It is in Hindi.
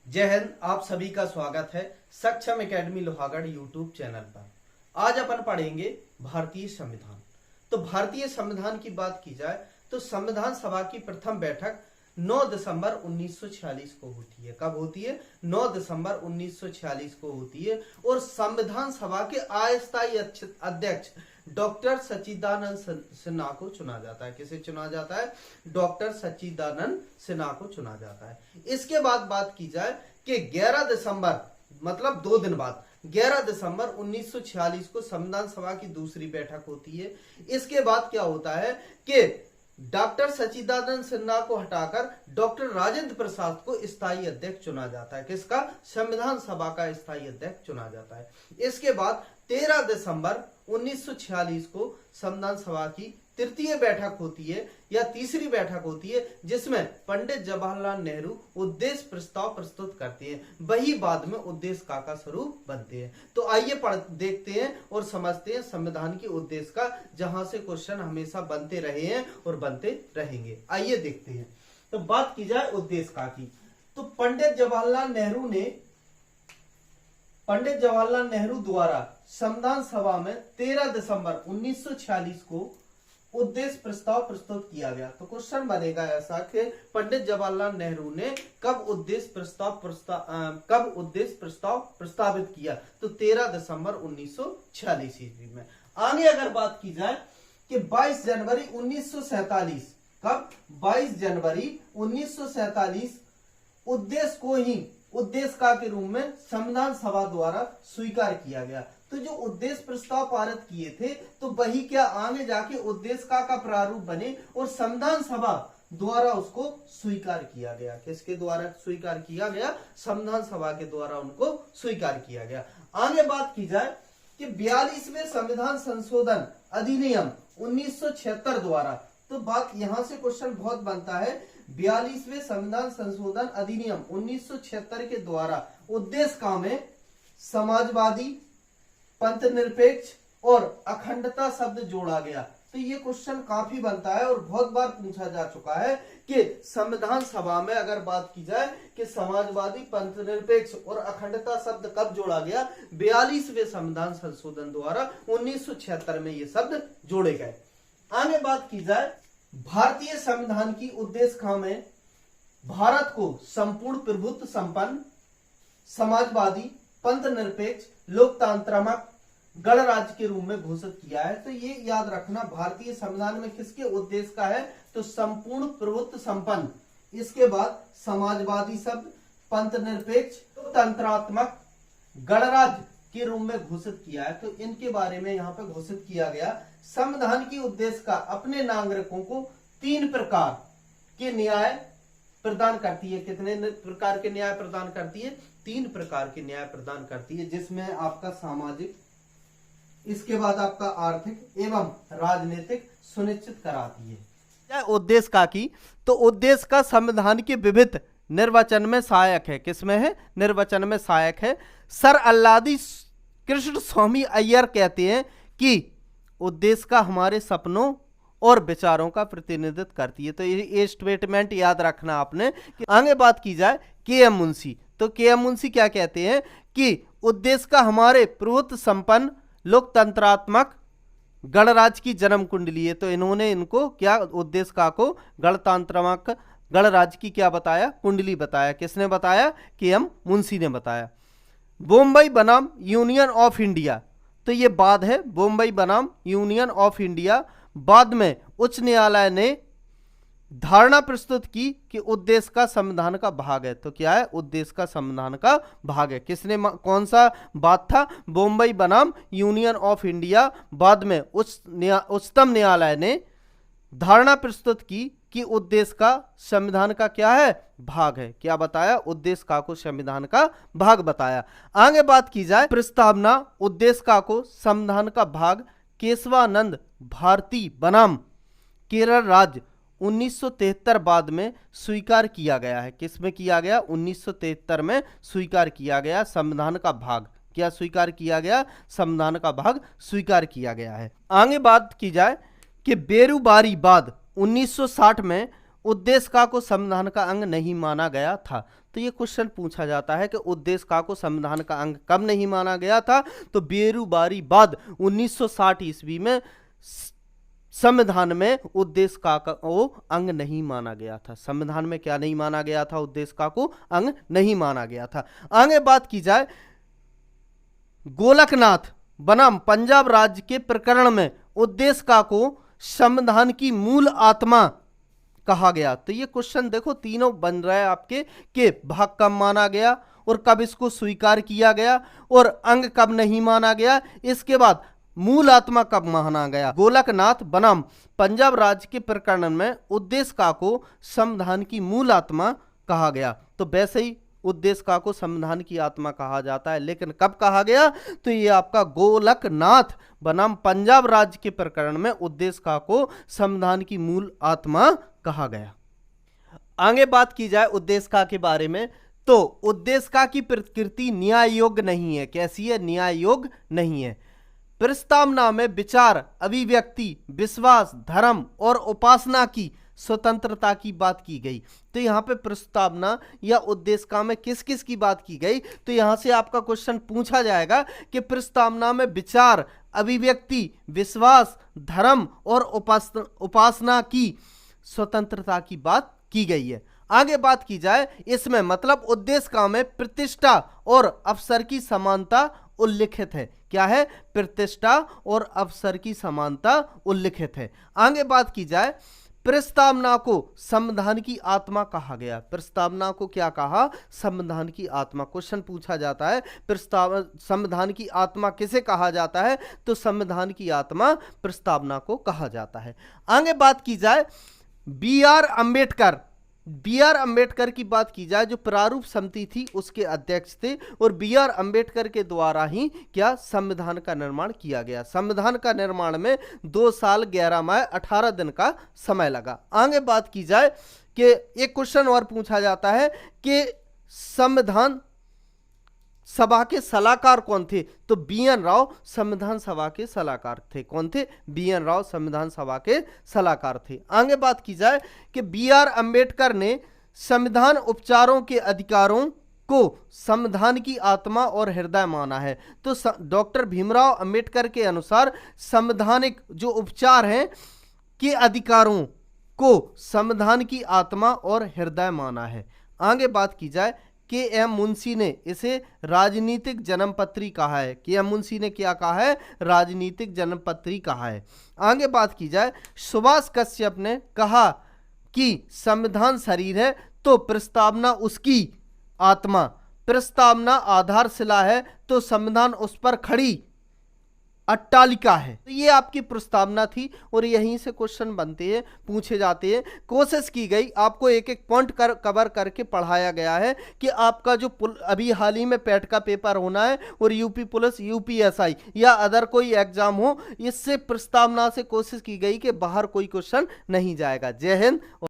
जय हिंद। आप सभी का स्वागत है सक्षम एकेडमी लोहागढ़ यूट्यूब चैनल पर। आज अपन पढ़ेंगे भारतीय संविधान। तो भारतीय संविधान की बात की जाए तो संविधान सभा की प्रथम बैठक 9 दिसंबर 1946 को होती है। कब होती है? 9 दिसंबर 1946 को होती है। और संविधान सभा के अस्थायी अध्यक्ष डॉक्टर सच्चिदानंद सिन्हा को चुना जाता है। किसे चुना जाता है? डॉक्टर सच्चिदानंद सिन्हा को चुना जाता है। इसके बाद बात की जाए कि 11 दिसंबर मतलब 2 दिन बाद 11 दिसंबर 1946 को संविधान सभा की दूसरी बैठक होती है। इसके बाद क्या होता है कि डॉक्टर सच्चिदानंद सिन्हा को हटाकर डॉक्टर राजेंद्र प्रसाद को स्थायी अध्यक्ष चुना जाता है। किसका? संविधान सभा का स्थायी अध्यक्ष चुना जाता है। इसके बाद 13 दिसंबर 1946 को संविधान सभा की तृतीय बैठक होती है या तीसरी बैठक होती है, जिसमें पंडित जवाहरलाल नेहरू उद्देश्य प्रस्ताव प्रस्तुत करते हैं। वही बाद में उद्देश्य का स्वरूप बनते हैं। तो आइए देखते हैं और समझते हैं संविधान की उद्देश्य का, जहां से क्वेश्चन हमेशा बनते रहे हैं और बनते रहेंगे। आइए देखते हैं। तो बात की जाए उद्देश्य का की, तो पंडित जवाहरलाल नेहरू द्वारा संविधान सभा में 13 दिसंबर 1946 को उद्देश्य प्रस्ताव प्रस्तुत किया गया। तो क्वेश्चन बनेगा ऐसा कि पंडित जवाहरलाल नेहरू ने कब उद्देश्य प्रस्ताव प्रस्तावित किया? तो 13 दिसंबर 1946 ईस्वी में। आगे अगर बात की जाए कि 22 जनवरी 1947, कब? 22 जनवरी 1947 उद्देश्य को ही उद्देश्य का के रूप में संविधान सभा द्वारा स्वीकार किया गया। तो जो उद्देश्य प्रस्ताव पारित किए थे तो वही क्या आगे जाके उद्देश्य का प्रारूप बने और संविधान सभा द्वारा उसको स्वीकार किया गया। किसके द्वारा स्वीकार किया गया? संविधान सभा के द्वारा उनको स्वीकार किया गया। आगे बात की जाए कि 42वें संविधान संशोधन अधिनियम 1976 द्वारा, तो बात यहां से क्वेश्चन बहुत बनता है। 42वें संविधान संशोधन अधिनियम 1976 के द्वारा उद्देश्य का में समाजवादी, पंथ निरपेक्ष और अखंडता शब्द जोड़ा गया। तो ये क्वेश्चन काफी बनता है और बहुत बार पूछा जा चुका है कि संविधान सभा में अगर बात की जाए कि समाजवादी, पंथ निरपेक्ष और अखंडता शब्द कब जोड़ा गया? 42वें संविधान संशोधन द्वारा 1976 में ये शब्द जोड़े गए। आगे बात की जाए भारतीय संविधान की उद्देश्य में भारत को संपूर्ण प्रभुत्व संपन्न, समाजवादी, पंथ निरपेक्ष, लोकतांत्रिक गणराज्य के रूप में घोषित किया है। तो ये याद रखना भारतीय संविधान में किसके उद्देश्य का है? तो संपूर्ण प्रभुत्व संपन्न, इसके बाद समाजवादी शब्द, पंथ निरपेक्ष, लोकतंत्रात्मक गणराज्य के रूप में घोषित किया है। तो इनके बारे में यहाँ पे घोषित किया गया। संविधान की उद्देश्य का अपने नागरिकों को 3 प्रकार के न्याय प्रदान करती है। कितने प्रकार के न्याय प्रदान करती है? 3 प्रकार के न्याय प्रदान करती है, जिसमें आपका सामाजिक, इसके बाद आपका आर्थिक एवं राजनीतिक सुनिश्चित कराती है। उद्देश्य का की, तो उद्देश्य का संविधान के विविध निर्वचन में सहायक है। किसमें है? निर्वचन में सहायक है। सर अल्लादी कृष्ण स्वामी अय्यर कहते हैं कि उद्देश्य का हमारे सपनों और विचारों का प्रतिनिधित्व करती है। तो ये स्टेटमेंट याद रखना आपने। कि आगे बात की जाए के.एम. मुंशी, तो के.एम. मुंशी क्या कहते हैं कि उद्देश्य का हमारे प्रभुत्व संपन्न, लोकतंत्रात्मक गणराज्य की जन्म कुंडली है। तो इन्होंने इनको क्या उद्देश्य का को गणतंत्रात्मक गणराज्य की क्या बताया? कुंडली बताया। किसने बताया? के.एम. मुंशी ने बताया। बॉम्बे बनाम यूनियन ऑफ इंडिया, तो ये बाद है। बॉम्बे बनाम यूनियन ऑफ इंडिया, बाद में उच्च न्यायालय ने धारणा प्रस्तुत की कि उद्देश्य का संविधान का भाग है। तो क्या है? उद्देश्य का संविधान का भाग है। किसने कौन सा बात था? बॉम्बे बनाम यूनियन ऑफ इंडिया, बाद में उच्चतम न्यायालय ने धारणा प्रस्तुत की कि उद्देश्य का संविधान का क्या है? भाग है। क्या बताया? उद्देश्य का को संविधान का भाग बताया। आगे बात की जाए प्रस्तावना उद्देश्य का को संविधान का भाग केशवानंद भारती बनाम केरल राज्य 1973 बाद में स्वीकार किया गया है। किसमें किया गया? 1973 में स्वीकार किया गया संविधान का भाग। क्या स्वीकार किया गया? संविधान का भाग स्वीकार किया गया है। आगे बात की जाए कि बेरुबारी बाद 1960 में उद्देश्य का को संविधान का अंग नहीं माना गया था। तो ये क्वेश्चन पूछा जाता है कि उद्देश्य का को संविधान का अंग कब नहीं माना गया था। तो बेरुबारी बाद 1960 ईस्वी में संविधान में उद्देश्य का को अंग नहीं माना गया था। संविधान में क्या नहीं माना गया था? उद्देश्य का को अंग नहीं माना गया था। आगे बात की जाए, गोलकनाथ बनाम पंजाब राज्य के प्रकरण में उद्देश्य का को संविधान की मूल आत्मा कहा गया। तो ये क्वेश्चन देखो तीनों बन रहा है आपके कि भाग कब माना गया और कब इसको स्वीकार किया गया और अंग कब नहीं माना गया, इसके बाद मूल आत्मा कब माना गया। गोलकनाथ बनाम पंजाब राज्य के प्रकरण में उद्देश्य का को संविधान की मूल आत्मा कहा गया। तो वैसे ही उद्देश्य का को संविधान की आत्मा कहा जाता है, लेकिन कब कहा गया? तो ये आपका गोलकनाथ बनाम पंजाब राज्य के प्रकरण में उद्देश्य का को संविधान की मूल आत्मा कहा गया। आगे बात की जाए उद्देश्य का के बारे में, तो उद्देश्य का की प्रकृति न्याय योग्य नहीं है। कैसी है? न्याय योग्य नहीं है। प्रस्तावना में विचार, अभिव्यक्ति, विश्वास, धर्म और उपासना की स्वतंत्रता की बात की गई। तो यहाँ पे प्रस्तावना या उद्देश्य का में किस किस की बात की गई? तो यहाँ से आपका क्वेश्चन पूछा जाएगा कि प्रस्तावना में विचार, अभिव्यक्ति, विश्वास, धर्म और उपासना की स्वतंत्रता की बात की गई है। आगे बात की जाए इसमें मतलब उद्देश्य का में प्रतिष्ठा और अवसर की समानता उल्लिखित है। क्या है? प्रतिष्ठा और अवसर की समानता उल्लिखित है। आगे बात की जाए, प्रस्तावना को संविधान की आत्मा कहा गया। प्रस्तावना को क्या कहा? संविधान की आत्मा। क्वेश्चन पूछा जाता है संविधान की आत्मा किसे कहा जाता है? तो संविधान की आत्मा प्रस्तावना को कहा जाता है। आगे बात की जाए बी आर अम्बेडकर की बात की जाए, जो प्रारूप समिति थी उसके अध्यक्ष थे और बी आर अम्बेडकर के द्वारा ही क्या संविधान का निर्माण किया गया। संविधान का निर्माण में 2 साल 11 माह 18 दिन का समय लगा। आगे बात की जाए कि एक क्वेश्चन और पूछा जाता है कि संविधान सभा के सलाहकार कौन थे? तो बी एन राव संविधान सभा के सलाहकार थे। कौन थे? बी एन राव संविधान सभा के सलाहकार थे। आगे बात की जाए कि बी आर अम्बेडकर ने संविधान उपचारों के अधिकारों को संविधान की आत्मा और हृदय माना है। तो डॉक्टर भीमराव अम्बेडकर के अनुसार संवैधानिक जो उपचार हैं के अधिकारों को संविधान की आत्मा और हृदय माना है। आगे बात की जाए, के एम मुंशी ने इसे राजनीतिक जन्मपत्री कहा है। के एम मुंशी ने क्या कहा है? राजनीतिक जन्मपत्री कहा है। आगे बात की जाए, सुभाष कश्यप ने कहा कि संविधान शरीर है तो प्रस्तावना उसकी आत्मा, प्रस्तावना आधारशिला है तो संविधान उस पर खड़ी अट्टालिका है। तो ये आपकी प्रस्तावना थी और यहीं से क्वेश्चन बनते हैं, पूछे जाते हैं। कोशिश की गई आपको एक एक पॉइंट कवर करके पढ़ाया गया है कि आपका जो अभी हाल ही में पैट का पेपर होना है और यूपी पुलिस, यूपीएसआई या अदर कोई एग्जाम हो, इससे प्रस्तावना से कोशिश की गई कि बाहर कोई क्वेश्चन नहीं जाएगा। जय हिंद।